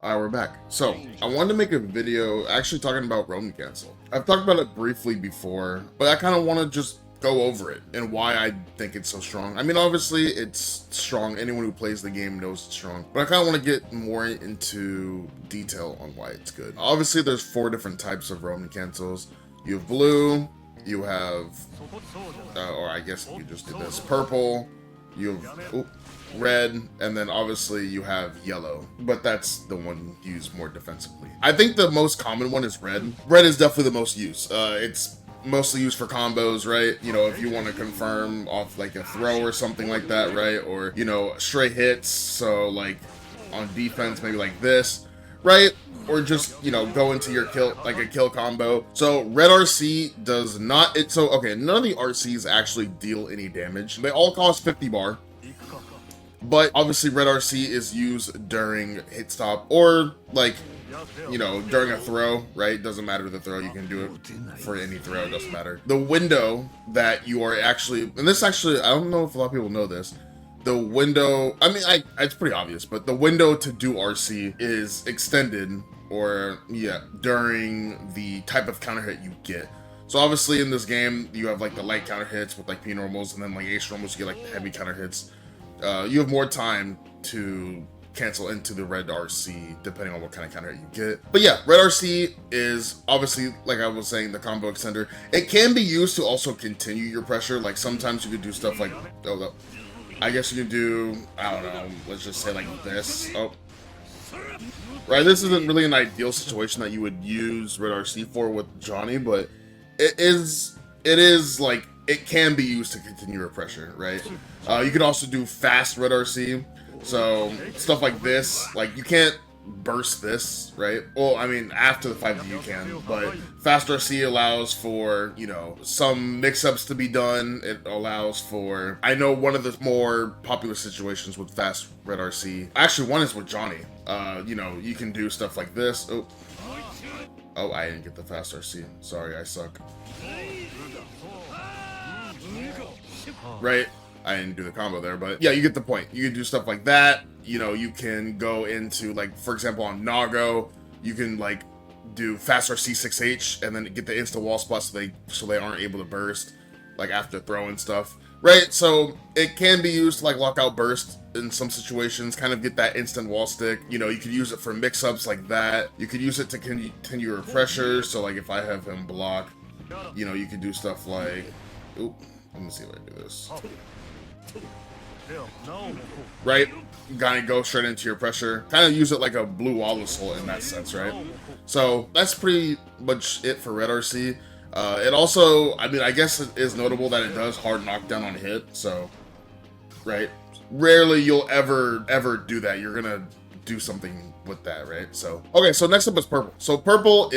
Alright, we're back. So, I wanted to make a video actually talking about roam cancel. I've talked about it briefly before, but I kind of want to just go over it and why I think it's so strong. I mean, obviously, it's strong. Anyone who plays the game knows it's strong. But I kind of want to get more into detail on why it's good. Obviously, there's 4 different types of roam cancels. You have blue, you have, or I guess you just did this, purple, you have, red, and then obviously you have yellow, but that's the one used more defensively. I think the most common one is red. Red is definitely the most used. It's mostly used for combos, right? You know, if you want to confirm off like a throw or something like that, right? Or, you know, straight hits, so like on defense, maybe like this, right? Or just, you know, go into your kill, like a kill combo. So red RC does not, okay, none of the RCs actually deal any damage. They all cost 50 bar. But obviously red RC is used during hit stop or like, you know, during a throw, right? Doesn't matter the throw, you can do it for any throw, it doesn't matter. The window that you are actually, and this actually, I don't know if a lot of people know this, the window, I mean, it's pretty obvious, but the window to do RC is extended or, yeah, during the type of counter hit you get. So obviously in this game, you have like the light counter hits with like P normals, and then like Ace normals, you get like the heavy counter hits. You have more time to cancel into the red RC depending on what kind of counter you get. But yeah, red RC is obviously, like I was saying, the combo extender. It can be used to also continue your pressure. Like sometimes you could do stuff like, I guess you can do, I don't know, let's just say like this. Right, this isn't really an ideal situation that you would use red RC for with Johnny, but it is like, it can be used to continue your pressure, right? You can also do fast red RC. So stuff like this, like you can't burst this, right? Well, I mean, after the 5D you can, but fast RC allows for, you know, some mix-ups to be done. It allows for, I know one of the more popular situations with fast red RC, actually one is with Johnny. You know, you can do stuff like this. Oh, I didn't get the fast RC. Sorry, I suck. Right? I didn't do the combo there, but yeah, you get the point. You can do stuff like that. You know, you can go into, like, for example, on Nago, you can like do fast RC 6H and then get the insta wall spot so they aren't able to burst like after throwing stuff. Right? So it can be used to like lock out burst in some situations, kind of get that instant wall stick. You know, you could use it for mix-ups like that. You could use it to continue your pressure. So like if I have him block, you know, you could do stuff like, oop, let me see if I do this. Right? You gotta go straight into your pressure. Kind of use it like a blue Wallace hole in that sense, right? So that's pretty much it for red RC. It also, I mean, I guess it is notable that it does hard knockdown on hit, so, right? Rarely you'll ever do that. You're gonna do something with that, right? So, okay, so next up is purple. So purple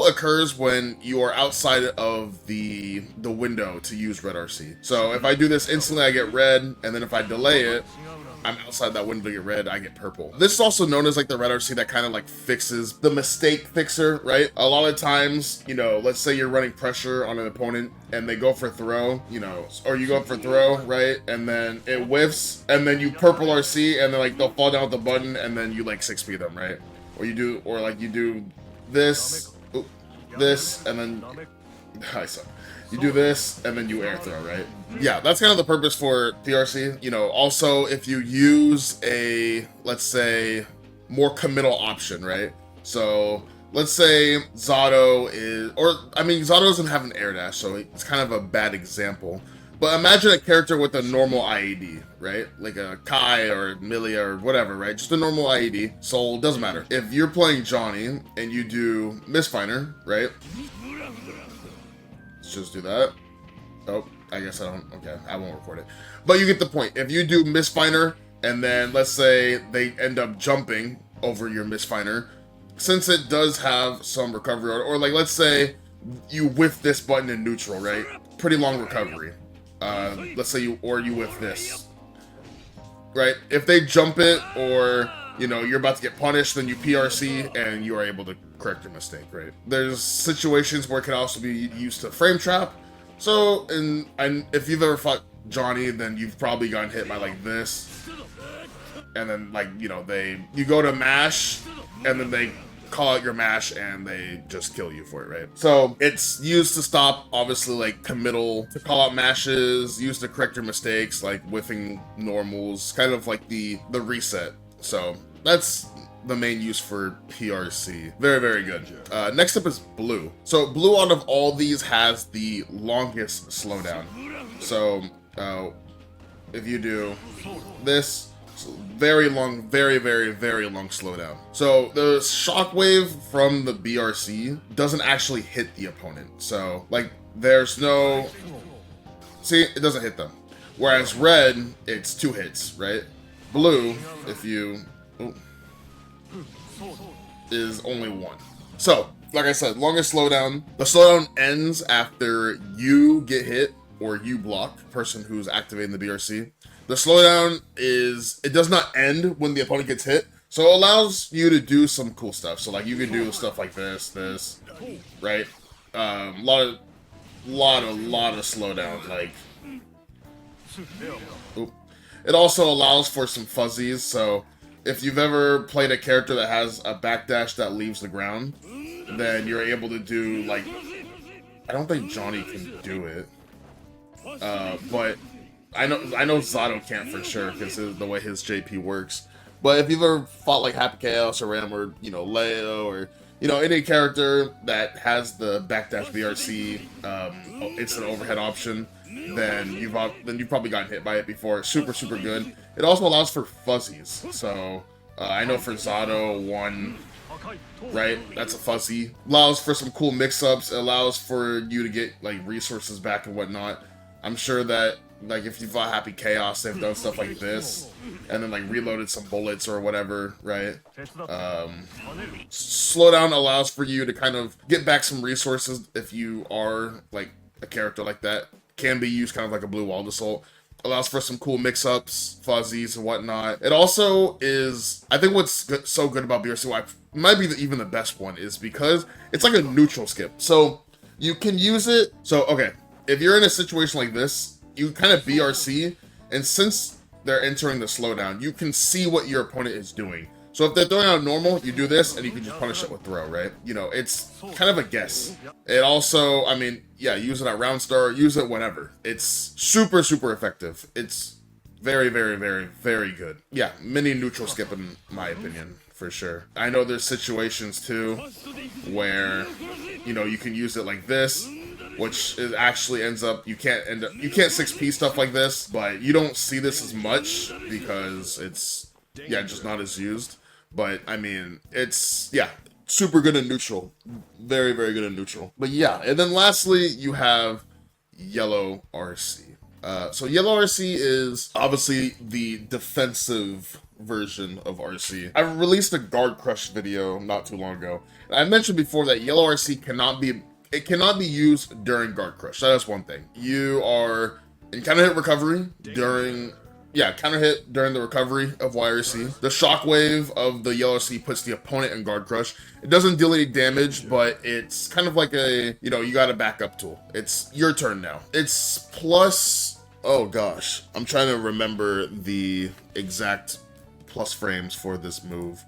occurs when you are outside of the window to use red RC. So if I do this instantly, I get red, and then if I delay it, I'm outside that window to get red, I get purple. This is also known as like the red RC that kind of like fixes the mistake fixer, right? A lot of times, you know, let's say you're running pressure on an opponent and they go for throw, you know, or you go for throw, right? And then it whiffs, and then you purple RC, and then like they'll fall down with the button, and then you like 6P them, right? Or you do this, this, and then I suck. You do this, and then you air throw, right? Yeah, that's kind of the purpose for PRC. You know, also, if you use a, let's say, more committal option, right? So, let's say Zato is, or, I mean, Zato doesn't have an air dash, so it's kind of a bad example. But imagine a character with a normal IED, right? Like a Kai or Milia or whatever, right? Just a normal IED. Soul, doesn't matter. If you're playing Johnny and you do Misfinder, right? Let's just do that. Oh, I guess I don't, okay, I won't record it. But you get the point. If you do Misfinder, and then let's say they end up jumping over your Misfinder, since it does have some recovery, or like let's say you whiff this button in neutral, right? Pretty long recovery. Let's say you whiff this, right? If they jump it, or you know, you're about to get punished, then you PRC and you are able to correct your mistake, right? There's situations where it can also be used to frame trap. So, and if you've ever fought Johnny, then you've probably gotten hit by like this, and then like, you know, you go to mash, and then they call out your mash and they just kill you for it, right? So it's used to stop, obviously, like committal, to call out mashes, used to correct your mistakes, like whiffing normals, kind of like the reset. So that's the main use for PRC. Very, very good. Next up is blue. So blue out of all these has the longest slowdown. So if you do this, very long, very, very, very long slowdown. So the shockwave from the BRC doesn't actually hit the opponent. So like there's no, see, it doesn't hit them. Whereas red, it's 2 hits, right? Blue, if you, is only 1. So like I said, longest slowdown. The slowdown ends after you get hit or you block person who's activating the BRC. The slowdown it does not end when the opponent gets hit, so it allows you to do some cool stuff. So like you can do stuff like this, right? A lot of slowdown. Like, it also allows for some fuzzies. So if you've ever played a character that has a backdash that leaves the ground, then you're able to do like, I don't think Johnny can do it, but I know Zato can't for sure because the way his JP works. But if you've ever fought like Happy Chaos or Ram or, you know, Leo or, you know, any character that has the backdash BRC, it's an overhead option, then you've probably gotten hit by it before. Super, super good. It also allows for fuzzies. So I know for Zato 1, right? That's a fuzzy. Allows for some cool mix-ups. It allows for you to get like resources back and whatnot. I'm sure that like if you fought Happy Chaos, they've done stuff like this, and then like reloaded some bullets or whatever, right? Slowdown allows for you to kind of get back some resources if you are like a character like that. Can be used kind of like a blue walled assault. Allows for some cool mix-ups, fuzzies, and whatnot. It also is, I think what's so good about BRC, might be even the best one, is because it's like a neutral skip. So you can use it. So, okay, if you're in a situation like this, you kind of BRC, and since they're entering the slowdown, you can see what your opponent is doing. So if they're throwing out normal, you do this, and you can just punish it with throw, right? You know, it's kind of a guess. It also, I mean, yeah, use it at round start, use it whenever. It's super, super effective. It's very, very, very, very good. Yeah, mini neutral skip in my opinion, for sure. I know there's situations too where, you know, you can use it like this, which it actually ends up, you can't 6P stuff like this, but you don't see this as much because it's, yeah, just not as used. But I mean, it's, yeah, super good in neutral. Very, very good in neutral. But yeah, and then lastly, you have yellow RC. So yellow RC is obviously the defensive version of RC. I released a guard crush video not too long ago. And I mentioned before that yellow RC cannot be used during guard crush. That is one thing. You are in counter hit recovery during, counter hit during the recovery of YRC. The shockwave of the yellow RC puts the opponent in guard crush. It doesn't deal any damage, but it's kind of like a, you know, you got a backup tool. It's your turn now. It's plus, oh gosh, I'm trying to remember the exact plus frames for this move.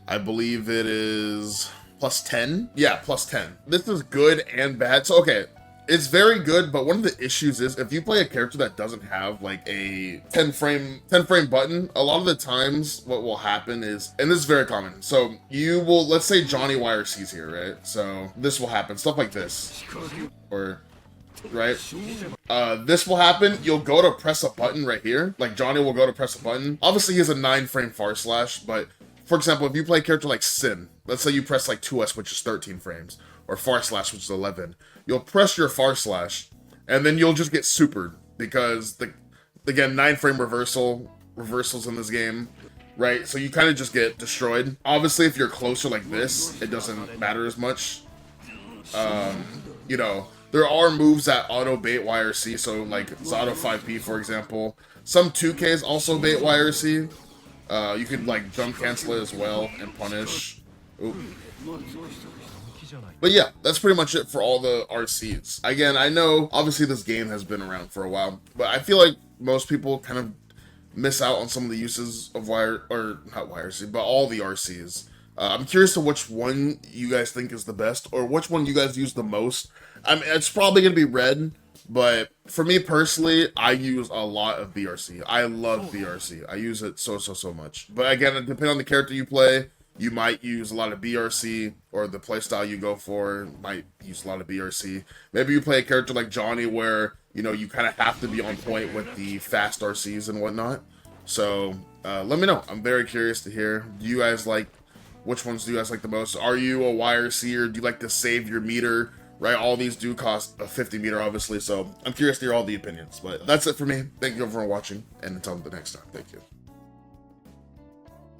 I believe it is plus 10? Yeah, plus 10. This is good and bad. So, okay, it's very good, but one of the issues is if you play a character that doesn't have like a 10 frame button, a lot of the times what will happen is, and this is very common, so you will, let's say Johnny YRC's here, right? So this will happen, stuff like this, or, right? This will happen, you'll go to press a button right here, like Johnny will go to press a button. Obviously he has a 9 frame far slash, but for example, if you play a character like Sin, let's say you press like 2S, which is 13 frames, or far slash, which is 11. You'll press your far slash, and then you'll just get supered, because, again, 9 frame reversals in this game, right? So you kind of just get destroyed. Obviously, if you're closer like this, it doesn't matter as much. You know, there are moves that auto bait YRC, so like Zato 5P, for example. Some 2Ks also bait YRC. You could like jump cancel it as well and punish. Oop. But yeah, that's pretty much it for all the RCs. Again, I know obviously this game has been around for a while, but I feel like most people kind of miss out on some of the uses of wire, or not YRC, but all the RCs. I'm curious to which one you guys think is the best, or which one you guys use the most. I mean, it's probably gonna be red, but for me personally, I use a lot of BRC. I love BRC. I use it so much. But again, depending on the character you play, you might use a lot of BRC, or the playstyle you go for might use a lot of BRC. Maybe you play a character like Johnny where, you know, you kind of have to be on point with the fast RCs and whatnot. So let me know. I'm very curious to hear. Do you guys like, which ones do you guys like the most? Are you a YRC, or do you like to save your meter? Right, all these do cost a 50 meter, obviously, so I'm curious to hear all the opinions. But that's it for me. Thank you for watching, and until the next time, thank you.